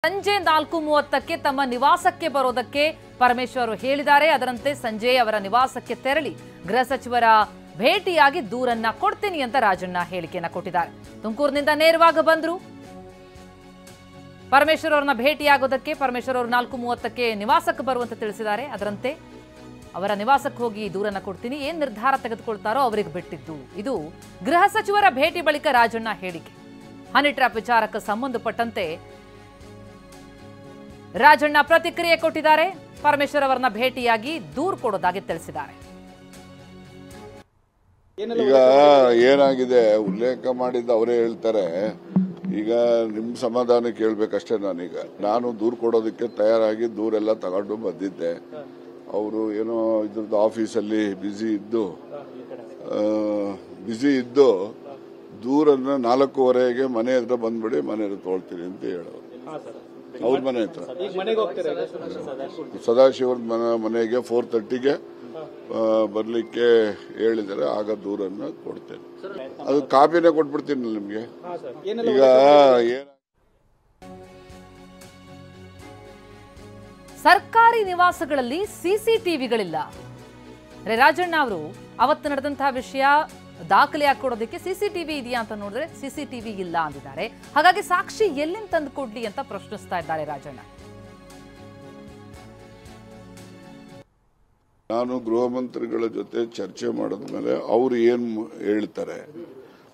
ಸಂಜೆ 4:30ಕ್ಕೆ ತಮ್ಮ ನಿವಾಸಕ್ಕೆ ಬರೋದಕ್ಕೆ ಪರಮೇಶ್ವರ್ ಹೇಳಿದ್ದಾರೆ. ಅದರಂತೆ ಸಂಜೆ ಅವರ ನಿವಾಸಕ್ಕೆ ತೆರಳಿ ಗೃಹ ಸಚಿವರ ಭೇಟಿಯಾಗಿ ದೂರನ್ನ ಕೊಡ್ತೀನಿ ಅಂತ ರಾಜಣ್ಣ ಹೇಳಿಕೆಯನ್ನ ಕೊಟ್ಟಿದ್ದಾರೆ. ತುಮಕೂರಿನಿಂದ ನೇರವಾಗಿ ಬಂದ್ರು ಪರಮೇಶ್ವರ್ ಅವರನ್ನ ಭೇಟಿಯಾಗೋದಕ್ಕೆ. ಪರಮೇಶ್ವರ್ ಅವರು 4:30ಕ್ಕೆ ನಿವಾಸಕ್ಕೆ ಬರುವಂತ ತಿಳಿಸಿದ್ದಾರೆ. ಅದರಂತೆ ಅವರ ನಿವಾಸಕ್ಕೆ ಹೋಗಿ ದೂರನ್ನ ಕೊಡ್ತೀನಿ, ಏನ್ ನಿರ್ಧಾರ ತೆಗೆದುಕೊಳ್ತಾರೋ ಅವರಿಗೆ ಬಿಟ್ಟಿದ್ದು. ಇದು ಗೃಹ ಸಚಿವರ ಭೇಟಿ ಬಳಿಕ ರಾಜಣ್ಣ ಹೇಳಿಕೆ. ಹನಿ ಟ್ರ್ಯಾಪ್ ವಿಚಾರಕ್ಕೆ ಸಂಬಂಧಪಟ್ಟಂತೆ ರಾಜಣ್ಣ ಪ್ರತಿಕ್ರಿಯೆ ಕೊಟ್ಟಿದ್ದಾರೆ. ಪರಮೇಶ್ವರ್ ಅವರನ್ನ ಭೇಟಿಯಾಗಿ ದೂರು ಕೊಡೋದಾಗಿ ತಿಳಿಸಿದ್ದಾರೆ. ಈಗ ಏನಾಗಿದೆ ಉಲ್ಲೇಖ ಮಾಡಿದ್ದು ಅವರೇ ಹೇಳ್ತಾರೆ. ಈಗ ನಿಮ್ಮ ಸಮಾಧಾನ ಕೇಳಬೇಕಷ್ಟೇ. ನಾನು ದೂರು ಕೊಡೋದಕ್ಕೆ ತಯಾರಾಗಿ ದೂರೆಲ್ಲ ತಗೊಂಡು ಬಂದಿದ್ದೆ. ಅವರು ಏನೋ ಇದ್ರದ್ದು ಆಫೀಸಲ್ಲಿ ಬ್ಯುಸಿ ಇದ್ದು ದೂರನ್ನ 4:15ಗೆ ಮನೆ ಹತ್ರ ಬಂದ್ಬಿಡಿ, ಮನೆ ಹತ್ರ ತೊಳ್ತೀನಿ ಅಂತ ಹೇಳೋರು. ಅವ್ರ ಮನೆ ಹತ್ರ ಸದಾಶಿವರ ಮನೆಗೆ 4:30ಗೆ ಬರ್ಲಿಕ್ಕೆ ಹೇಳಿದರೆ ಆಗ ದೂರನ್ನ ಕೊಡ್ತೇನೆ. ಅದು ಕಾಪಿನೇ ಕೊಟ್ಬಿಡ್ತೀನಿ ನಿಮ್ಗೆ. ಈಗ ಸರ್ಕಾರಿ ನಿವಾಸಗಳಲ್ಲಿ ಸಿಸಿಟಿವಿಗಳಿಲ್ಲ. ರಾಜಣ್ಣ ಅವರು ಅವತ್ತು ನಡೆದಂತಹ ವಿಷಯ ದಾಖಲೆ ಹಾಕೊಡೋದಕ್ಕೆ ಸಿಸಿಟಿವಿ ಇದೆಯಾ ಅಂತ ನೋಡಿದ್ರೆ ಸಿಸಿಟಿವಿ ಇಲ್ಲ ಅಂದಿದ್ದಾರೆ. ಹಾಗಾಗಿ ಸಾಕ್ಷಿ ಎಲ್ಲಿಂದ ತಂದು ಕೊಡ್ಲಿ ಅಂತ ಪ್ರಶ್ನಿಸ್ತಾ ಇದ್ದಾರೆ ರಾಜಣ್ಣ. ನಾನು ಗೃಹ ಮಂತ್ರಿಗಳ ಜೊತೆ ಚರ್ಚೆ ಮಾಡಿದ್ಮೇಲೆ ಅವ್ರು ಏನ್ ಹೇಳ್ತಾರೆ,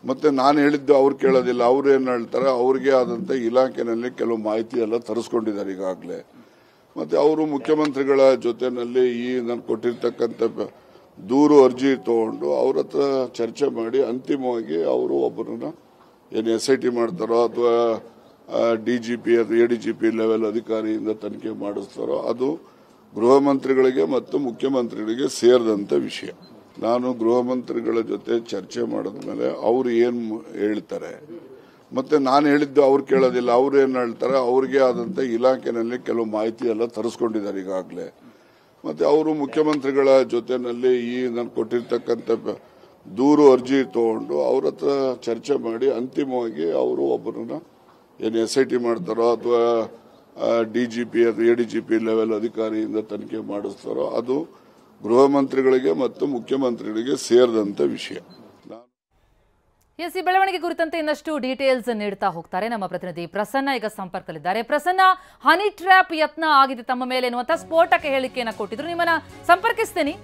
ಮತ್ತೆ ನಾನು ಹೇಳಿದ್ದು ಅವ್ರು ಕೇಳೋದಿಲ್ಲ. ಅವ್ರು ಏನ್ ಹೇಳ್ತಾರೆ, ಅವ್ರಿಗೆ ಆದಂತ ಇಲಾಖೆನಲ್ಲಿ ಕೆಲವು ಮಾಹಿತಿ ಎಲ್ಲ ತರಿಸ್ಕೊಂಡಿದ್ದಾರೆ ಈಗಾಗಲೇ. ಮತ್ತೆ ಅವರು ಮುಖ್ಯಮಂತ್ರಿಗಳ ಜೊತೆನಲ್ಲಿ ಈ ನಾನು ಕೊಟ್ಟಿರ್ತಕ್ಕಂಥ ದೂರು ಅರ್ಜಿ ತಗೊಂಡು ಅವ್ರ ಹತ್ರ ಚರ್ಚೆ ಮಾಡಿ ಅಂತಿಮವಾಗಿ ಅವರು ಒಬ್ಬರನ್ನ ಏನು SIT ಮಾಡ್ತಾರೋ ಅಥವಾ DGP ಅಥವಾ ADGP ಲೆವೆಲ್ ಅಧಿಕಾರಿಯಿಂದ ತನಿಖೆ ಮಾಡಿಸ್ತಾರೋ ಅದು ಗೃಹ ಮಂತ್ರಿಗಳಿಗೆ ಮತ್ತು ಮುಖ್ಯಮಂತ್ರಿಗಳಿಗೆ ಸೇರಿದಂತ ವಿಷಯ. ನಾನು ಗೃಹ ಮಂತ್ರಿಗಳ ಜೊತೆ ಚರ್ಚೆ ಮಾಡಿದ್ಮೇಲೆ ಅವ್ರು ಏನ್ ಹೇಳ್ತಾರೆ, ಮತ್ತೆ ನಾನು ಹೇಳಿದ್ದು ಅವ್ರು ಕೇಳೋದಿಲ್ಲ. ಅವ್ರು ಏನ್ ಹೇಳ್ತಾರೆ, ಅವ್ರಿಗೆ ಆದಂತ ಇಲಾಖೆನಲ್ಲಿ ಕೆಲವು ಮಾಹಿತಿ ಎಲ್ಲ ತರಿಸ್ಕೊಂಡಿದ್ದಾರೆ ಈಗಾಗಲೇ. ಮತ್ತೆ ಅವರು ಮುಖ್ಯಮಂತ್ರಿಗಳ ಜೊತೆನಲ್ಲಿ ಈ ನಾನು ಕೊಟ್ಟಿರ್ತಕ್ಕಂಥ ದೂರು ಅರ್ಜಿ ತಗೊಂಡು ಅವ್ರ ಹತ್ರ ಚರ್ಚೆ ಮಾಡಿ ಅಂತಿಮವಾಗಿ ಅವರು ಒಬ್ಬರನ್ನ ಏನು SIT ಮಾಡ್ತಾರೋ ಅಥವಾ DGP ಅಥವಾ ADGP ಲೆವೆಲ್ ಅಧಿಕಾರಿಯಿಂದ ತನಿಖೆ ಮಾಡಿಸ್ತಾರೋ ಅದು ಗೃಹ ಮಂತ್ರಿಗಳಿಗೆ ಮತ್ತು ಮುಖ್ಯಮಂತ್ರಿಗಳಿಗೆ ಸೇರಿದಂತ ವಿಷಯ. ಈ ಬೆಳವಣಿಗೆ ಕುರಿತಂತೆ ಇನ್ನಷ್ಟು ಡೀಟೇಲ್ಸ್ ನೀಡ್ತಾ ಹೋಗ್ತಾರೆ ನಮ್ಮ ಪ್ರತಿನಿಧಿ ಪ್ರಸನ್ನ. ಈಗ ಸಂಪರ್ಕದಲ್ಲಿದ್ದಾರೆ. ಪ್ರಸನ್ನ, ಹನಿ ಟ್ರ್ಯಾಪ್ ಯತ್ನ ಆಗಿದೆ ತಮ್ಮ ಮೇಲೆ ಎನ್ನುವಂತ ಸ್ಫೋಟಕ ಹೇಳಿಕೆಯನ್ನು ಕೊಟ್ಟಿದ್ರು, ನಿಮ್ಮನ್ನ ಸಂಪರ್ಕಿಸ್ತೇನೆ.